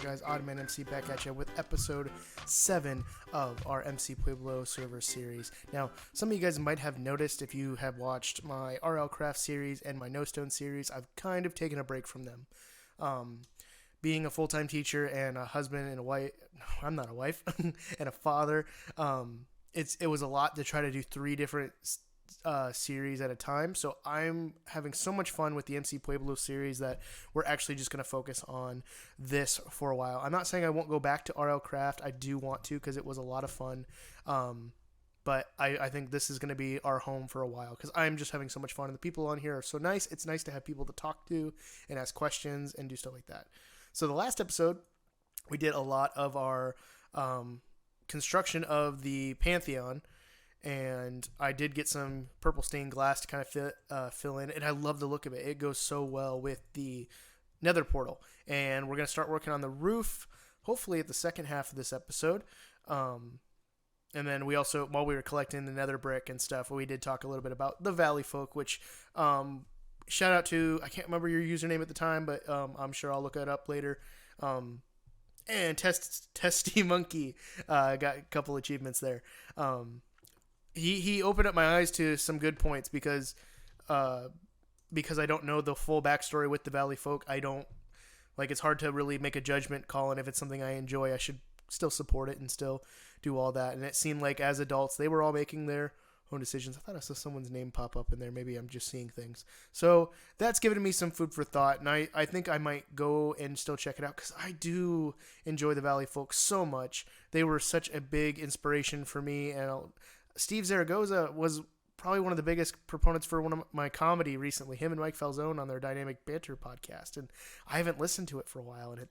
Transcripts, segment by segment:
Alright guys, OddManMc back at you with episode 7 of our MCPueblo server series. Now, some of you guys might have noticed if you have watched my RL Craft series and my No Stone series, I've kind of taken a break from them. Being a full-time teacher and a husband and a wife, I'm not a wife, and a father, it was a lot to try to do 3 different series at a time. So I'm having so much fun with the MCPueblo series that we're actually just going to focus on this for a while. I'm not saying I won't go back to RL Craft. I do want to because it was a lot of fun. But I think this is going to be our home for a while because I'm just having so much fun and the people on here are so nice. It's nice to have people to talk to and ask questions and do stuff like that. So the last episode, we did a lot of our construction of the Pantheon. And I did get some purple stained glass to kind of fill in, and I love the look of it. It goes so well with the Nether portal, and we're going to start working on the roof, hopefully at the second half of this episode. And then we also, while we were collecting the Nether brick and stuff, we did talk a little bit about the Valley folk, which shout out to, I can't remember your username at the time, but I'm sure I'll look it up later. And Testy Monkey got a couple achievements there. He opened up my eyes to some good points because I don't know the full backstory with the Valley folk. It's hard to really make a judgment call, and if it's something I enjoy, I should still support it and still do all that. And it seemed like as adults, they were all making their own decisions. I thought I saw someone's name pop up in there. Maybe I'm just seeing things. So that's given me some food for thought, and I think I might go and still check it out because I do enjoy the Valley folk so much. They were such a big inspiration for me, and Steve Zaragoza was probably one of the biggest proponents for one of my comedy recently. Him and Mike Falzone on their Dynamic Banter podcast, and I haven't listened to it for a while, and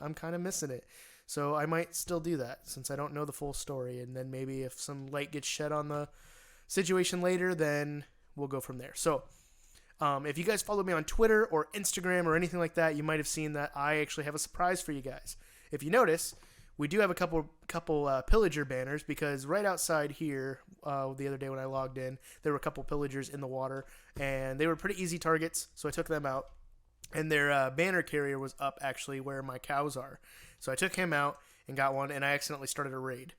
I'm kind of missing it. So I might still do that since I don't know the full story, and then maybe if some light gets shed on the situation later, then we'll go from there. So if you guys follow me on Twitter or Instagram or anything like that, you might have seen that I actually have a surprise for you guys. If you notice, we do have a couple pillager banners because right outside here, the other day when I logged in, there were a couple pillagers in the water, and they were pretty easy targets, so I took them out. And their banner carrier was up actually where my cows are. So I took him out and got one, and I accidentally started a raid.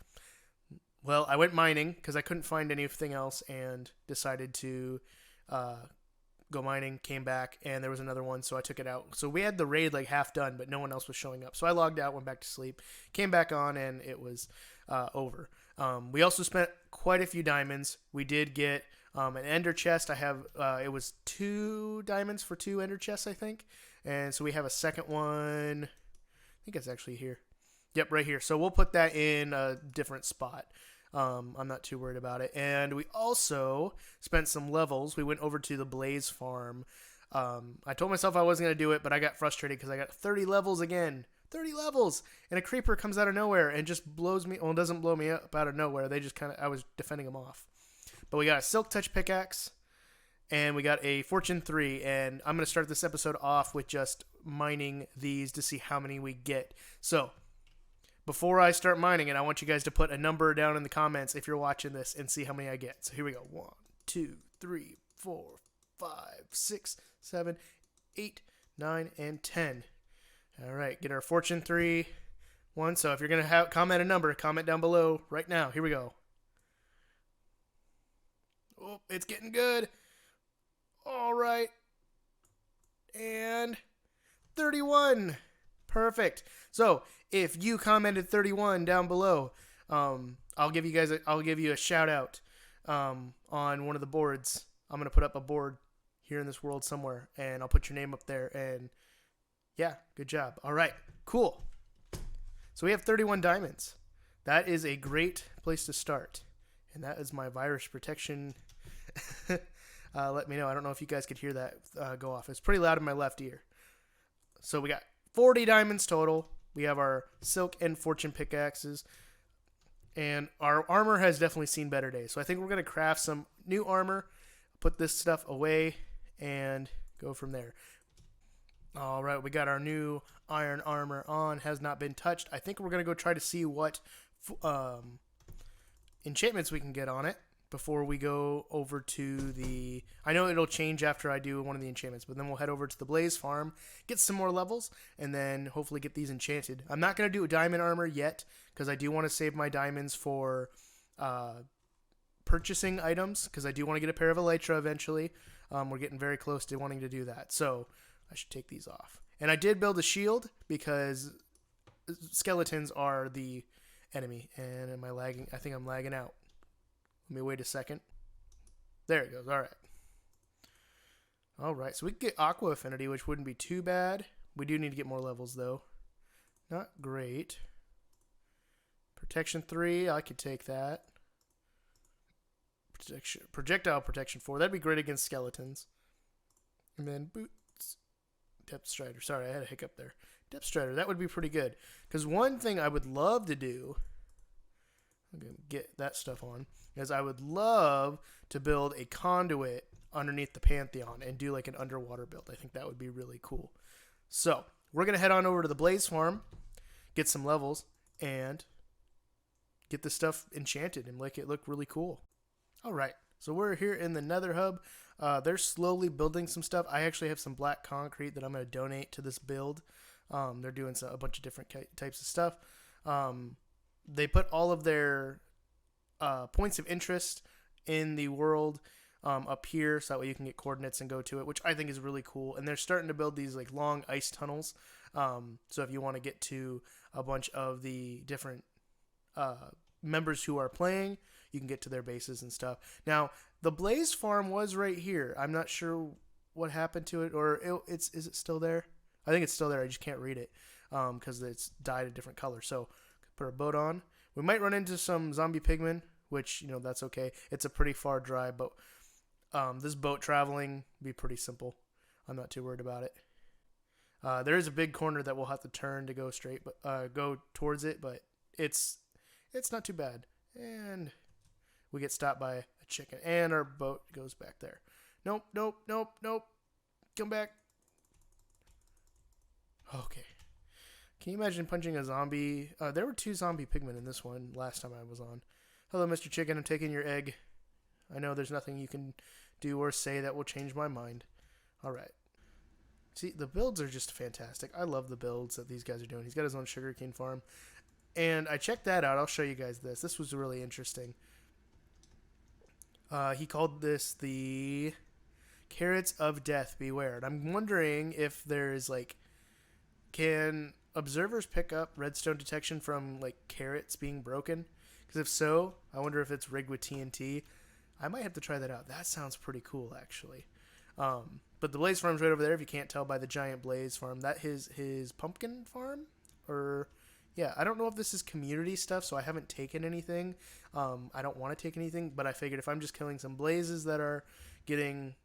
Well, I went mining because I couldn't find anything else and decided to go mining, came back, and there was another one, so I took it out. So we had the raid like half done, but no one else was showing up. So I logged out, went back to sleep, came back on, and it was over. We also spent quite a few diamonds. We did get an ender chest. I have, it was 2 diamonds for 2 ender chests, I think. And so we have a second one. I think it's actually here. Yep, right here. So we'll put that in a different spot. I'm not too worried about it. And we also spent some levels. We went over to the Blaze farm. I told myself I wasn't going to do it, but I got frustrated because I got 30 levels again. 30 levels! And a creeper comes out of nowhere and just blows me. Well, it doesn't blow me up out of nowhere. They just I was defending them off. But we got a Silk Touch pickaxe. And we got a Fortune 3. And I'm going to start this episode off with just mining these to see how many we get. So before I start mining it, I want you guys to put a number down in the comments if you're watching this and see how many I get. So here we go. 1, 2, 3, 4, 5, 6, 7, 8, 9, and 10. All right, get our Fortune 3 one. So if you're going to comment a number, comment down below right now. Here we go. Oh, it's getting good. All right. And 31. Perfect. So if you commented 31 down below, I'll give you a shout out on one of the boards. I'm gonna put up a board here in this world somewhere, and I'll put your name up there. And yeah, good job. All right, cool. So we have 31 diamonds. That is a great place to start, and that is my virus protection. Let me know. I don't know if you guys could hear that go off. It's pretty loud in my left ear. So we got 40 diamonds total. We have our silk and fortune pickaxes. And our armor has definitely seen better days. So I think we're going to craft some new armor, put this stuff away, and go from there. All right, we got our new iron armor on. Has not been touched. I think we're going to go try to see what enchantments we can get on it. before we go over to the... I know it'll change after I do one of the enchantments, but then we'll head over to the Blaze Farm, get some more levels, and then hopefully get these enchanted. I'm not going to do a diamond armor yet, because I do want to save my diamonds for purchasing items, because I do want to get a pair of Elytra eventually. We're getting very close to wanting to do that, so I should take these off. And I did build a shield, because skeletons are the enemy. And am I lagging? I think I'm lagging out. Let me wait a second. There it goes. All right. All right. So we can get Aqua Affinity, which wouldn't be too bad. We do need to get more levels, though. Not great. Protection 3. I could take that. Projectile Protection 4. That'd be great against skeletons. And then Boots. Depth Strider. Sorry, I had a hiccup there. Depth Strider. That would be pretty good. Because one thing I would love to do... I'm going to get that stuff on. Is I would love to build a conduit underneath the Pantheon and do like an underwater build. I think that would be really cool. So, we're going to head on over to the Blaze Farm, get some levels, and get this stuff enchanted and make it look really cool. Alright, so we're here in the Nether Hub. They're slowly building some stuff. I actually have some black concrete that I'm going to donate to this build. They're doing a bunch of different types of stuff. They put all of their points of interest in the world up here, so that way you can get coordinates and go to it, which I think is really cool. And they're starting to build these like long ice tunnels. So if you want to get to a bunch of the different members who are playing, you can get to their bases and stuff. Now, the Blaze Farm was right here. I'm not sure what happened to it, or is it still there? I think it's still there. I just can't read it because it's dyed a different color. So put our boat on. We might run into some zombie pigmen, which, you know, that's okay. It's a pretty far drive, but this boat traveling would be pretty simple. I'm not too worried about it. There is a big corner that we'll have to turn to go straight, but go towards it, but it's not too bad. And we get stopped by a chicken, and our boat goes back there. Nope, nope, nope, nope. Come back. Okay. Can you imagine punching a zombie? There were 2 zombie pigmen in this one last time I was on. Hello, Mr. Chicken. I'm taking your egg. I know there's nothing you can do or say that will change my mind. All right. See, the builds are just fantastic. I love the builds that these guys are doing. He's got his own sugarcane farm. And I checked that out. I'll show you guys this. This was really interesting. He called this the Carrots of Death Beware. And I'm wondering if there's like... Can observers pick up redstone detection from like carrots being broken? Because if so, I wonder if it's rigged with TNT. I might have to try that out. That sounds pretty cool, actually. But the Blaze Farm's right over there, if you can't tell by the giant Blaze Farm. That is his pumpkin farm? Or, yeah, I don't know if this is community stuff, so I haven't taken anything. I don't want to take anything, but I figured if I'm just killing some blazes that are getting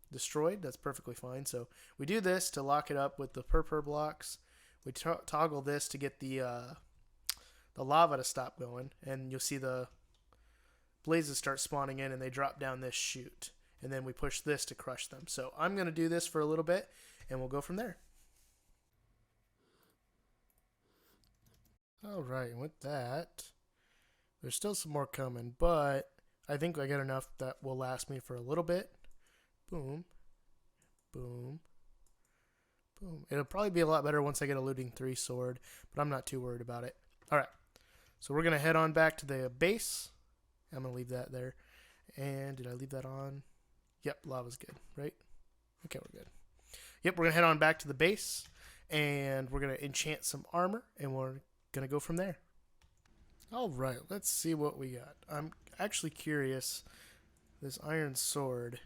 destroyed, that's perfectly fine. So we do this to lock it up with the purple blocks. We toggle this to get the lava to stop going, and you'll see the blazes start spawning in, and they drop down this chute, and then we push this to crush them. So I'm going to do this for a little bit, and we'll go from there. Alright, with that, there's still some more coming, but I think I got enough that will last me for a little bit. Boom, boom, boom. It'll probably be a lot better once I get a looting 3 sword, but I'm not too worried about it. Alright, so we're going to head on back to the base. I'm going to leave that there. And did I leave that on? Yep, lava's good, right? Okay, we're good. Yep, we're going to head on back to the base, and we're going to enchant some armor, and we're going to go from there. Alright, let's see what we got. I'm actually curious. This iron sword...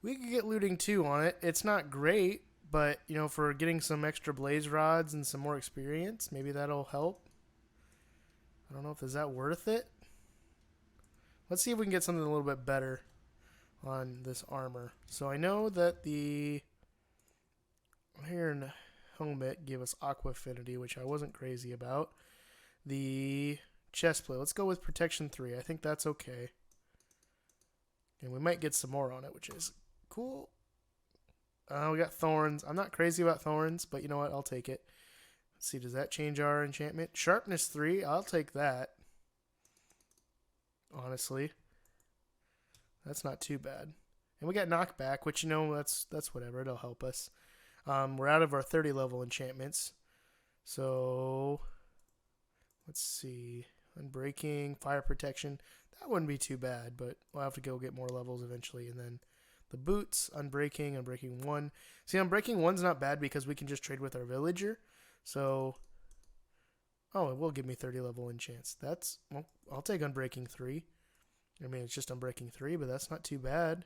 We could get looting 2 on it. It's not great, but, you know, for getting some extra blaze rods and some more experience, maybe that'll help. I don't know if is that worth it. Let's see if we can get something a little bit better on this armor. So I know that the Iron Helmet gave us Aqua Affinity, which I wasn't crazy about. The chestplate, let's go with Protection 3. I think that's okay. And we might get some more on it, which is cool. We got thorns. I'm not crazy about thorns, but you know what? I'll take it. Let's see, does that change our enchantment? Sharpness 3, I'll take that. honestly. That's not too bad. And we got knockback, which, you know, that's whatever. It'll help us. We're out of our 30 level enchantments. So, let's see. Unbreaking, fire protection. That wouldn't be too bad, but we'll have to go get more levels eventually. And then the boots, unbreaking 1. See, unbreaking 1's not bad because we can just trade with our villager. So, oh, it will give me 30 level enchants. That's, well, I'll take unbreaking 3. I mean, it's just unbreaking 3, but that's not too bad.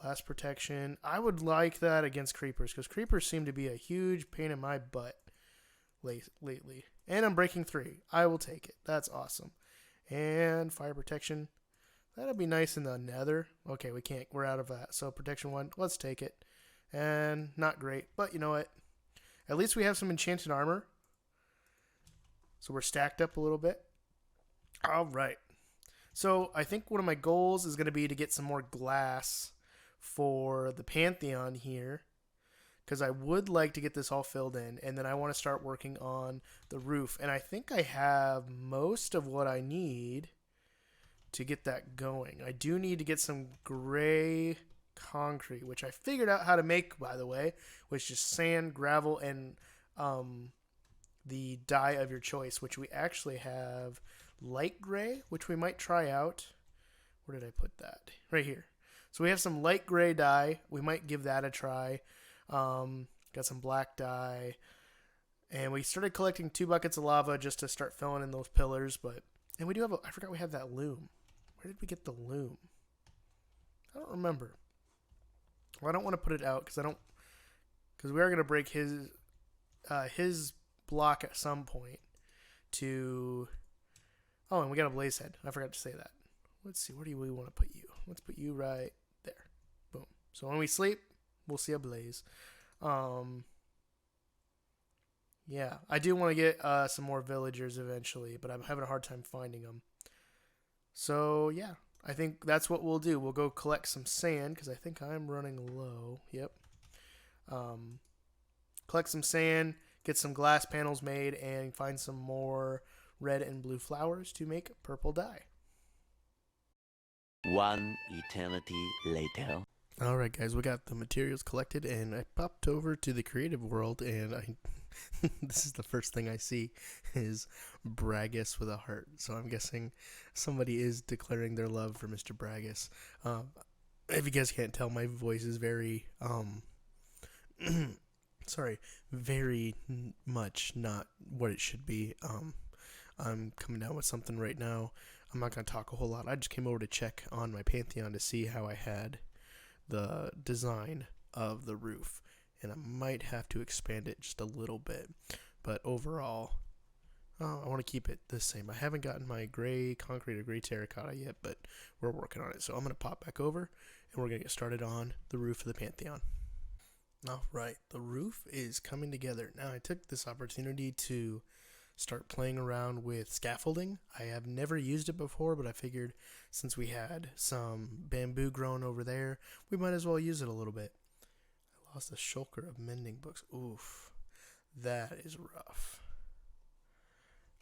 Blast protection. I would like that against creepers because creepers seem to be a huge pain in my butt lately. And unbreaking 3. I will take it. That's awesome. And fire protection. That'll be nice in the nether. Okay, we can't. We're out of that. So protection 1. Let's take it. And not great. But you know what? At least we have some enchanted armor. So we're stacked up a little bit. All right. So I think one of my goals is going to be to get some more glass for the Pantheon here, because I would like to get this all filled in, and then I want to start working on the roof. And I think I have most of what I need to get that going. I do need to get some gray concrete, which I figured out how to make, by the way, which is sand, gravel, and the dye of your choice, which we actually have light gray, which we might try out. Where did I put that? Right here. So we have some light gray dye. We might give that a try. Got some black dye. And we started collecting 2 buckets of lava just to start filling in those pillars. And we do have I forgot we have that loom. Where did we get the loom? I don't remember. Well, I don't want to put it out because we are going to break his block at some point to... Oh, and we got a blaze head. I forgot to say that. Let's see. Where do we want to put you? Let's put you right there. Boom. So when we sleep, we'll see a blaze. Yeah, I do want to get some more villagers eventually, but I'm having a hard time finding them. So yeah, I think that's what we'll do. We'll go collect some sand because I think I'm running low. Yep. Collect some sand, get some glass panels made, and find some more red and blue flowers to make purple dye. One eternity later. Alright guys, we got the materials collected and I popped over to the creative world and this is the first thing I see is Bragus with a heart. So I'm guessing somebody is declaring their love for Mr. Bragus. If you guys can't tell, my voice is very very much not what it should be. I'm coming down with something right now. I'm not going to talk a whole lot. I just came over to check on my Pantheon to see how I had the design of the roof. And I might have to expand it just a little bit. But overall, I want to keep it the same. I haven't gotten my gray concrete or gray terracotta yet, but we're working on it. So I'm going to pop back over and we're going to get started on the roof of the Pantheon. Alright, the roof is coming together. Now I took this opportunity to start playing around with scaffolding. I have never used it before, but I figured since we had some bamboo growing over there, we might as well use it a little bit. I lost a shulker of mending books. Oof, that is rough.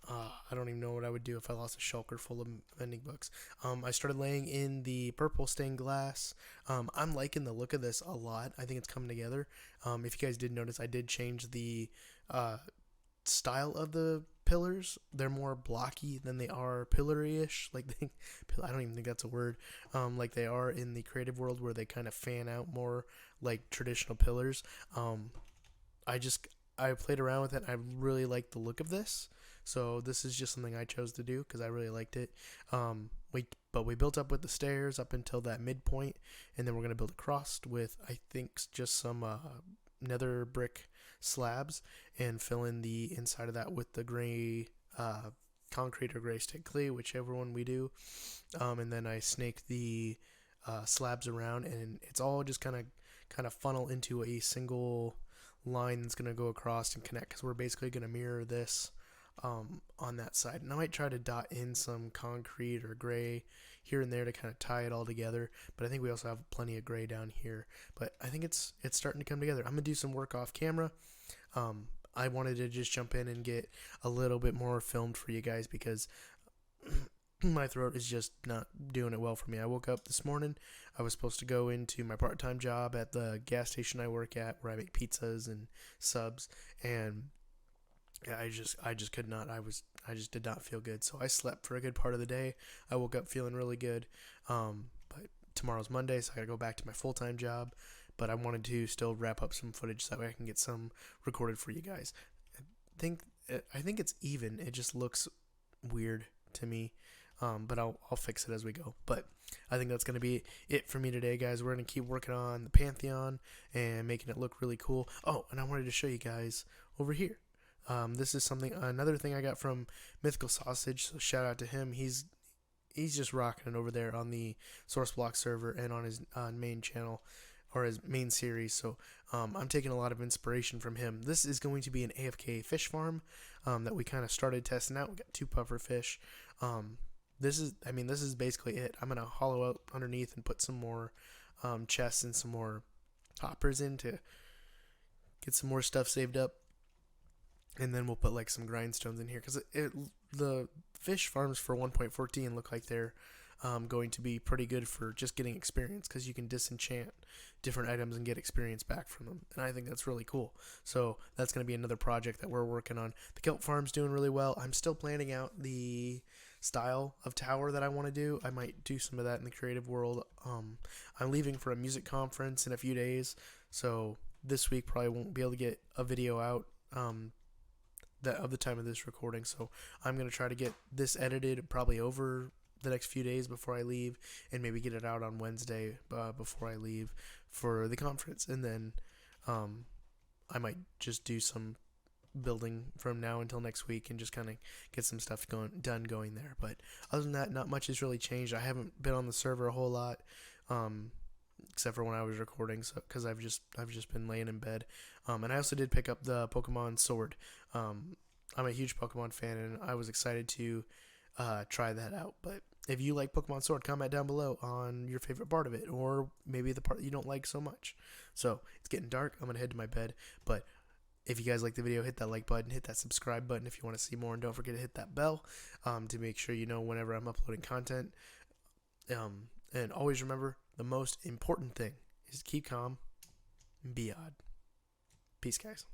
I don't even know what I would do if I lost a shulker full of mending books. I started laying in the purple stained glass. I'm liking the look of this a lot. I think it's coming together. If you guys did notice, I did change the style of the pillars. They're more blocky than they are pillory-ish. Like I don't even think that's a word. Like they are in the creative world where they kind of fan out more like traditional pillars. I played around with it. I really like the look of this. So this is just something I chose to do because I really liked it. But we built up with the stairs up until that midpoint, and then we're going to build across with, I think, just some nether brick slabs and fill in the inside of that with the gray concrete or gray stick clay, whichever one we do. And then I snake the slabs around, and it's all just kind of funnel into a single line that's going to go across and connect because we're basically going to mirror this on that side. And I might try to dot in some concrete or gray here and there to kind of tie it all together, but I think we also have plenty of gray down here. But I think it's starting to come together. I'm gonna do some work off camera. I wanted to just jump in and get a little bit more filmed for you guys because my throat is just not doing it well for me. I woke up this morning. I was supposed to go into my part-time job at the gas station I work at, where I make pizzas and subs, and I just could not. I just did not feel good. So I slept for a good part of the day. I woke up feeling really good. But tomorrow's Monday, so I gotta go back to my full-time job. But I wanted to still wrap up some footage so that way I can get some recorded for you guys. I think it's even. It just looks weird to me. But I'll fix it as we go. But I think that's going to be it for me today, guys. We're going to keep working on the Pantheon and making it look really cool. Oh, and I wanted to show you guys over here. This is another thing I got from Mythical Sausage. So shout out to him. He's just rocking it over there on the Source Block server and on his main channel, or his main series. So I'm taking a lot of inspiration from him. This is going to be an AFK fish farm that we kind of started testing out. We got 2 puffer fish. This is basically it. I'm gonna hollow out underneath and put some more chests and some more hoppers in to get some more stuff saved up, and then we'll put like some grindstones in here, because the fish farms for 1.14 look like they're going to be pretty good for just getting experience, because you can disenchant different items and get experience back from them, and I think that's really cool. So that's going to be another project that we're working on. The kelp farm's doing really well. I'm still planning out the style of tower that I want to do. I might do some of that in the creative world. I'm leaving for a music conference in a few days, so this week probably won't be able to get a video out of the time of this recording. So I'm going to try to get this edited probably over the next few days before I leave, and maybe get it out on Wednesday before I leave for the conference. And then I might just do some building from now until next week and just kind of get some stuff done going there. But other than that, not much has really changed. I haven't been on the server a whole lot, except for when I was recording, so because I've just been laying in bed. And I also did pick up the Pokemon Sword. I'm a huge Pokemon fan, and I was excited to try that out. But if you like Pokemon Sword, comment down below on your favorite part of it, or maybe the part that you don't like so much. So it's getting dark. I'm gonna head to my bed. But if you guys like the video, hit that like button, hit that subscribe button if you want to see more, and don't forget to hit that bell to make sure you know whenever I'm uploading content. And always remember, the most important thing is to keep calm and be odd. Peace, guys.